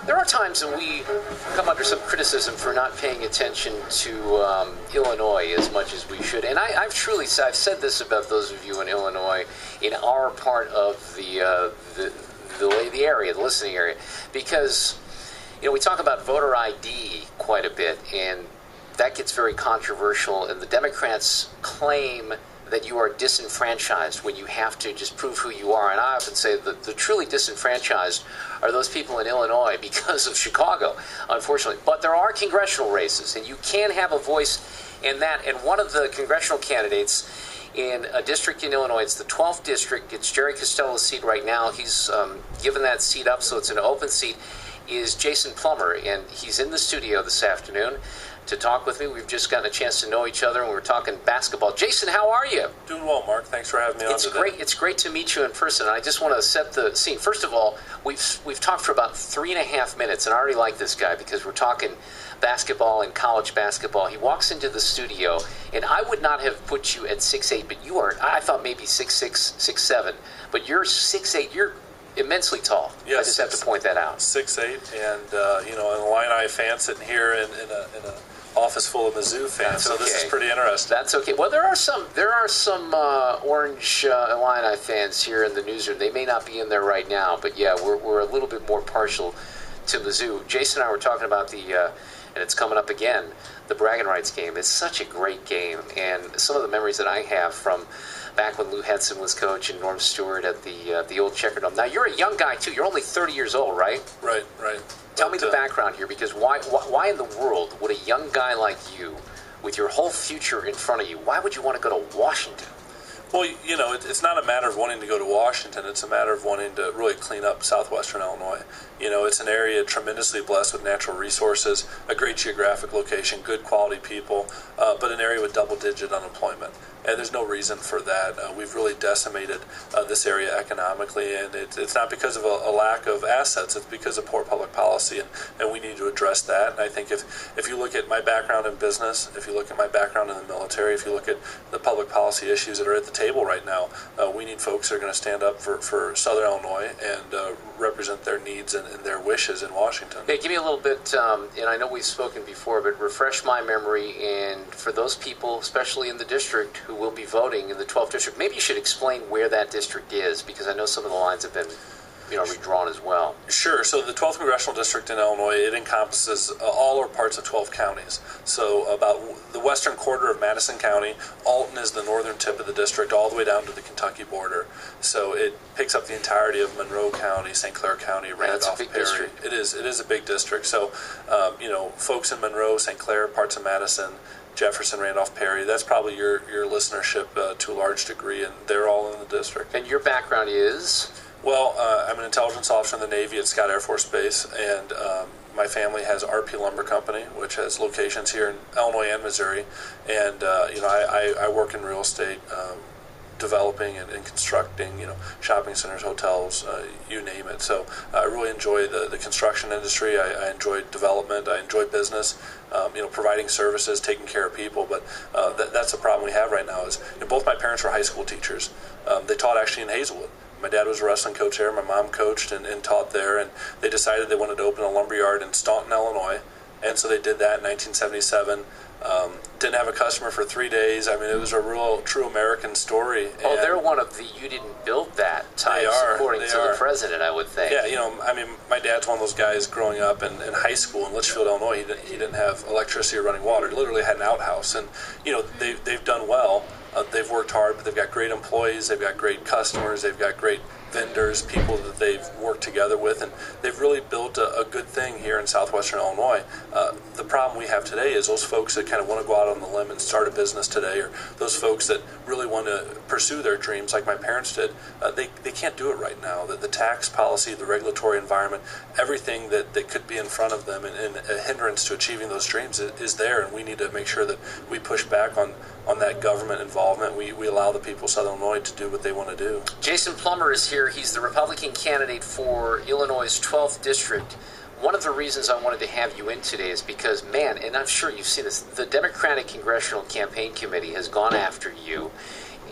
there are times when we come under some criticism for not paying attention to Illinois as much as we should. And I've said this about those of you in Illinois, in our part of the area, the listening area, because we talk about voter ID quite a bit, and that gets very controversial. And the Democrats claim that you are disenfranchised when you have to just prove who you are. And I often say that the truly disenfranchised are those people in Illinois because of Chicago, unfortunately. But there are congressional races, and you can have a voice in that. And one of the congressional candidates in a district in Illinois, it's the 12th district, it's Jerry Costello's seat right now. He's given that seat up, so it's an open seat, is Jason Plummer. And he's in the studio this afternoon to talk with me. We've just gotten a chance to know each other, and we're talking basketball. Jason, how are you? Doing well, Mark. Thanks for having me on today. It's great to meet you in person. And I just want to set the scene. First of all, we've talked for about 3.5 minutes, and I already like this guy because we're talking basketball and college basketball. He walks into the studio, and I would not have put you at 6'8", but you are, I thought maybe 6'6", 6'7", but you're 6'8". You're immensely tall. Yes, I just have to point that out. 6'8", and an Illini fan sitting here in a office full of Mizzou fans, so this is pretty interesting. That's okay. Well, there are some Orange Illini fans here in the newsroom. They may not be in there right now, but yeah, we're a little bit more partial to Mizzou. Jason and I were talking about and it's coming up again, the bragging rights game. It's such a great game, and some of the memories that I have from back when Lou Henson was coach and Norm Stewart at the old Checker Dome. Now, you're a young guy, too. You're only 30 years old, right? Right. Tell me the background here, because why in the world would a young guy like you, with your whole future in front of you, why would you want to go to Washington? Well, it's not a matter of wanting to go to Washington. It's a matter of wanting to really clean up southwestern Illinois. It's an area tremendously blessed with natural resources, a great geographic location, good quality people, but an area with double-digit unemployment. And there's no reason for that. We've really decimated this area economically, and it's not because of a lack of assets. It's because of poor public policy, and we need to address that. And I think if you look at my background in business, if you look at my background in the military, if you look at the public policy issues that are at the table right now, we need folks that are going to stand up for Southern Illinois and represent their needs and their wishes in Washington. Hey, give me a little bit, and I know we've spoken before, but refresh my memory, and for those people, especially in the district, who will be voting in the 12th district, maybe you should explain where that district is, because I know some of the lines have been redrawn as well. Sure. So the 12th Congressional District in Illinois, it encompasses all or parts of 12 counties. So about the western quarter of Madison County. Alton is the northern tip of the district, all the way down to the Kentucky border. So it picks up the entirety of Monroe County, St. Clair County, Randolph, Perry. District. It is a big district. So, folks in Monroe, St. Clair, parts of Madison, Jefferson, Randolph, Perry, that's probably your listenership to a large degree, and they're all in the district. And your background is? Well, I'm an intelligence officer in the Navy at Scott Air Force Base, and my family has RP Lumber Company, which has locations here in Illinois and Missouri. And I work in real estate, developing and constructing, shopping centers, hotels, you name it. So I really enjoy the construction industry. I enjoy development. I enjoy business. Providing services, taking care of people. But that's the problem we have right now. Is both my parents were high school teachers. They taught actually in Hazelwood. My dad was a wrestling coach there. My mom coached and taught there, and they decided they wanted to open a lumber yard in Staunton, Illinois, and so they did that in 1977. Didn't have a customer for 3 days. I mean, it was a real, true American story. Oh, they're one of the you didn't build that types, according to the president, I would think. Yeah, my dad's one of those guys growing up in high school in Litchfield, Illinois. He didn't have electricity or running water. He literally had an outhouse, and they've done well. They've worked hard, but they've got great employees, they've got great customers, they've got great vendors, people that they've worked together with, and they've really built a good thing here in southwestern Illinois. The problem we have today is those folks that kind of want to go out on the limb and start a business today, or those folks that really want to pursue their dreams like my parents did, they can't do it right now. The tax policy, the regulatory environment, everything that could be in front of them and a hindrance to achieving those dreams is there, and we need to make sure that we push back on that government involvement. We allow the people of Southern Illinois to do what they want to do. Jason Plummer is here. He's the Republican candidate for Illinois' 12th district. One of the reasons I wanted to have you in today is because, man, and I'm sure you've seen this, the Democratic Congressional Campaign Committee has gone after you,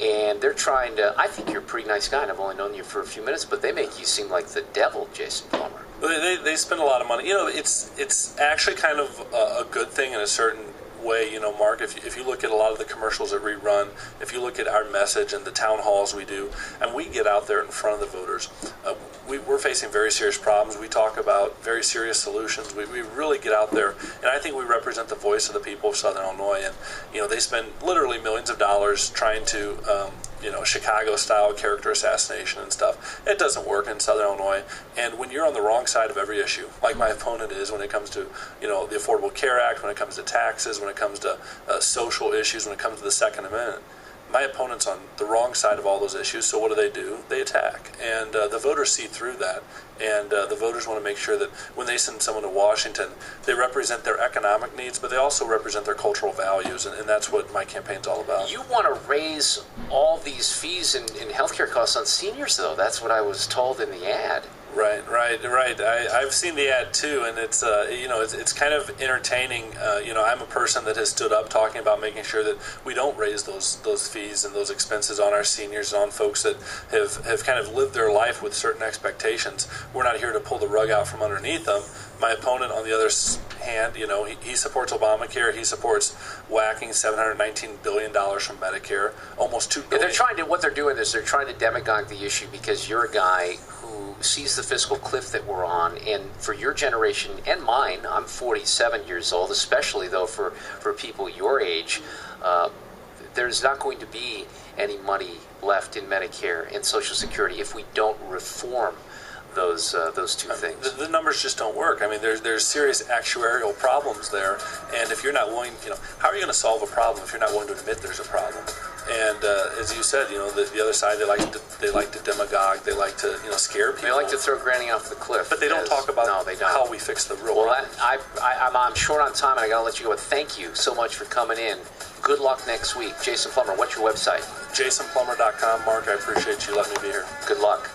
and they're trying to, I think you're a pretty nice guy, and I've only known you for a few minutes, but they make you seem like the devil, Jason Plummer. Well, they spend a lot of money. It's actually kind of a good thing in a certain way. Mark, if you look at a lot of the commercials that we run, if you look at our message and the town halls we do, and we get out there in front of the voters, we're facing very serious problems. We talk about very serious solutions. We really get out there, and I think we represent the voice of the people of Southern Illinois. And they spend literally millions of dollars trying to Chicago-style character assassination and stuff. It doesn't work in Southern Illinois. And when you're on the wrong side of every issue, like my opponent is when it comes to, the Affordable Care Act, when it comes to taxes, when it comes to social issues, when it comes to the Second Amendment, my opponent's on the wrong side of all those issues. So what do? They attack. And the voters see through that. And the voters want to make sure that when they send someone to Washington, they represent their economic needs, but they also represent their cultural values. And that's what my campaign's all about. You want to raise all these fees and healthcare costs on seniors, though. That's what I was told in the ad. Right. I've seen the ad too, and it's kind of entertaining. I'm a person that has stood up talking about making sure that we don't raise those fees and those expenses on our seniors and on folks that have kind of lived their life with certain expectations. We're not here to pull the rug out from underneath them. My opponent, on the other hand, he supports Obamacare. He supports whacking $719 billion from Medicare, almost $2 billion. What they're doing is they're trying to demagogue the issue because you're a guy who sees the fiscal cliff that we're on, and for your generation and mine, I'm 47 years old, especially though for people your age, there's not going to be any money left in Medicare and Social Security if we don't reform those two things. The numbers just don't work. I mean, there's serious actuarial problems there, and if you're not willing, how are you going to solve a problem if you're not willing to admit there's a problem? And as you said, the other side, they like to demagogue, they like to scare people. They like to throw Granny off the cliff. But they don't talk about how we fix the real. Well, I'm short on time, and I got to let you go. But thank you so much for coming in. Good luck next week. Jason Plummer, what's your website? JasonPlummer.com. Mark, I appreciate you letting me be here. Good luck.